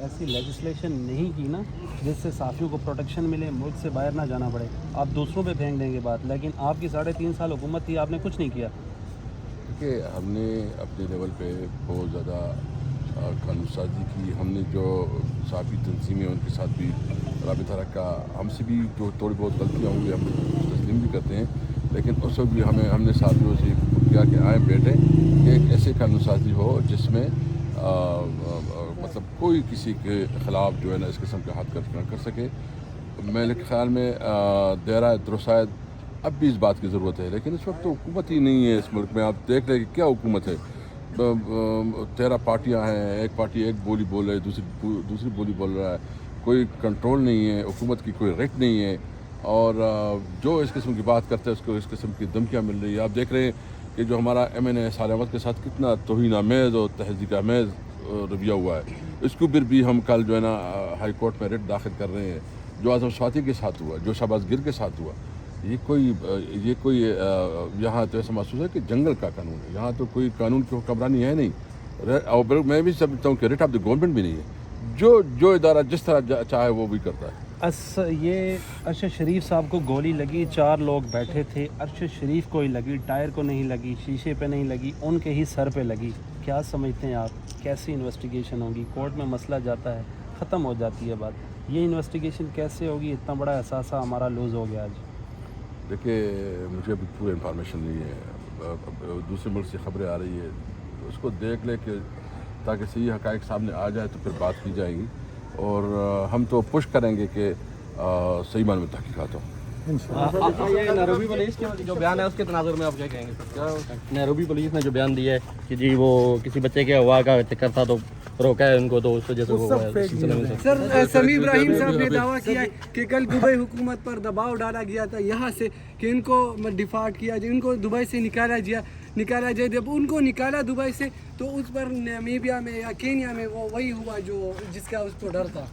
ایسی لیجسلیشن نہیں کی نا جس سے صحافیوں کو پروٹیکشن ملے, ملک سے باہر نہ جانا پڑے. آپ دوسروں پہ پھینک دیں گے بات, لیکن آپ کی 3.5 سال حکومت تھی, آپ نے کچھ نہیں کیا. دیکھیے ہم نے اپنے لیول پہ بہت زیادہ قانون سازی کی. ہم نے جو صحافی تنظیمیں ان کے ساتھ بھی رابطہ رکھا. ہم سے بھی جو تھوڑی بہت غلطیاں ہوں گی ہم تسلیم بھی کرتے ہیں, لیکن اس وقت بھی ہم نے صحافیوں سے کیا کہ آئیں بیٹھیں کہ ایک ایسے قانون سازی ہو جس میں مطلب کوئی کسی کے خلاف جو ہے نا اس قسم کے ہاتھ خرچ نہ کر سکے. میرے خیال میں دائرہ درست اب بھی اس بات کی ضرورت ہے, لیکن اس وقت تو حکومت ہی نہیں ہے اس ملک میں. آپ دیکھ رہے کہ کیا حکومت ہے, 13 پارٹیاں ہیں, ایک پارٹی ایک بولی بول رہی ہے, دوسری بولی بول رہا ہے. کوئی کنٹرول نہیں ہے, حکومت کی کوئی ریٹ نہیں ہے, اور جو اس قسم کی بات کرتے ہیں اس کو اس قسم کی دھمکیاں مل رہی ہے. آپ دیکھ رہے ہیں کہ جو ہمارا MNA سارے احمد کے ساتھ کتنا توہین آمیز اور تہذیب آمیز رویہ ہوا ہے, اس کو بھی ہم کل جو ہے نا ہائی کورٹ میں ریٹ داخل کر رہے ہیں. جو اعظم سواتی کے ساتھ ہوا, جو شہباز گل کے ساتھ ہوا, یہ کوئی یہاں تو ایسا محسوس ہے کہ جنگل کا قانون ہے. یہاں تو کوئی قانون کی حکمرانی ہے نہیں, اور میں بھی سمجھتا ہوں کہ ریٹ آف دی گورنمنٹ بھی نہیں ہے. جو ادارہ جس طرح چاہے وہ بھی کرتا ہے. یہ ارشد شریف صاحب کو گولی لگی, 4 لوگ بیٹھے تھے, ارشد شریف کو ہی لگی, ٹائر کو نہیں لگی, شیشے پہ نہیں لگی, ان کے ہی سر پہ لگی. کیا سمجھتے ہیں آپ کیسی انویسٹیگیشن ہوگی؟ کورٹ میں مسئلہ جاتا ہے, ختم ہو جاتی ہے بات. یہ انویسٹیگیشن کیسے ہوگی؟ اتنا بڑا احساسہ ہمارا لوز ہو گیا آج. دیکھیے مجھے ابھی پورا انفارمیشن نہیں ہے, دوسرے ملک سے خبریں آ رہی ہے, اس کو دیکھ لے کہ تاکہ صحیح حقائق سامنے آ جائے تو پھر بات کی جائے گی, اور ہم تو پش کریں گے کہ صحیح معنی میں تحقیقات ہوں. یہ نیروبی پولیس کے جو بیان ہے اس کے تناظر میں آپ کیا کہیں گے؟ نیروبی پولیس نے جو بیان دیا ہے کہ جی وہ کسی بچے کے ہوا کا چکر تھا تو روکا ہے ان کو, تو اس وجہ سے وہ سر سمیع ابراہیم صاحب نے دعویٰ کیا ہے کہ کل دبئی حکومت پر دباؤ ڈالا گیا تھا یہاں سے کہ ان کو ڈیفارٹ کیا جائے, ان کو دبئی سے نکالا جائے. جب ان کو نکالا دبئی سے تو اس پر نیمیبیا میں یا کینیا میں وہ وہی ہوا جو جس کا اس کو ڈر تھا.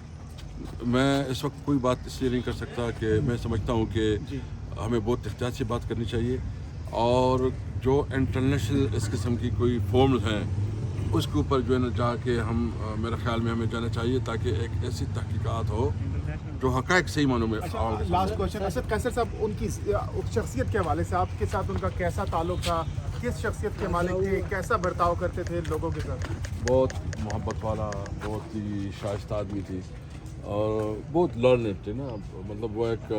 میں اس وقت کوئی بات اس لیے نہیں کر سکتا کہ میں سمجھتا ہوں کہ ہمیں بہت احتیاط سے بات کرنی چاہیے, اور جو انٹرنیشنل اس قسم کی کوئی فارمز ہیں اس کے اوپر جو ہے نا جا کے ہم میرے خیال میں ہمیں جانا چاہیے تاکہ ایک ایسی تحقیقات ہو جو حقائق صحیح معنوں میں. لاسٹ کوشچن اسد قیصر صاحب, ان کی شخصیت کے حوالے سے آپ کے ساتھ ان کا کیسا تعلق تھا, کس شخصیت کے مالک تھے, کیسا برتاؤ کرتے تھے لوگوں کے ساتھ؟ بہت محبت والا, بہت ہی شائستہ آدمی تھی, اور بہت لرنڈ تھے نا, مطلب وہ ایک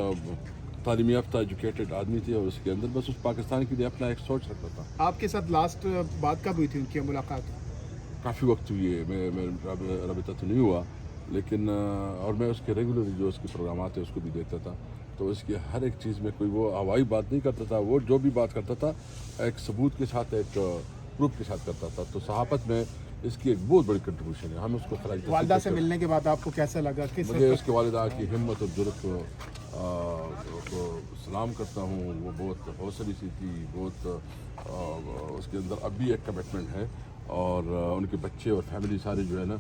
تعلیم یافتہ ایجوکیٹڈ آدمی تھی, اور اس کے اندر بس اس پاکستان کے لیے اپنا ایک سوچ رکھتا تھا. آپ کے ساتھ لاسٹ بات کب ہوئی تھی ان کی ملاقات؟ کافی وقت ہوئی ہے, میں رابطہ تو نہیں ہوا, لیکن اور میں اس کے ریگولرلی جو اس کے پروگرامات ہیں اس کو بھی دیکھتا تھا, تو اس کی ہر ایک چیز میں کوئی وہ ہوائی بات نہیں کرتا تھا. وہ جو بھی بات کرتا تھا ایک ثبوت کے ساتھ, ایک پروف کے ساتھ کرتا تھا. تو صحافت میں اس کی ایک بہت بڑی کنٹریبیوشن ہے. ہم اس کو خراج تحسین والدہ سے ملنے کے بعد آپ کو کیسا لگا؟ مجھے اس کے والدہ کی ہمت اور جرأت کو سلام کرتا ہوں. وہ بہت حوصلے سی تھی, بہت اس کے اندر اب بھی ایک کمٹمنٹ ہے, اور ان کے بچے اور فیملی سارے جو ہے نا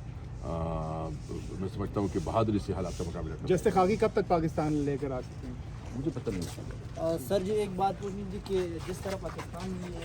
میں سمجھتا ہوں کہ بہادری سے حالات کا مقابلہ کرتے ہیں. جستخاگی کب تک پاکستان لے کر آ سکتے ہیں؟ مجھے پتہ نہیں. سر جی ایک بات پوچھنی تھی کہ جس طرح پاکستان میں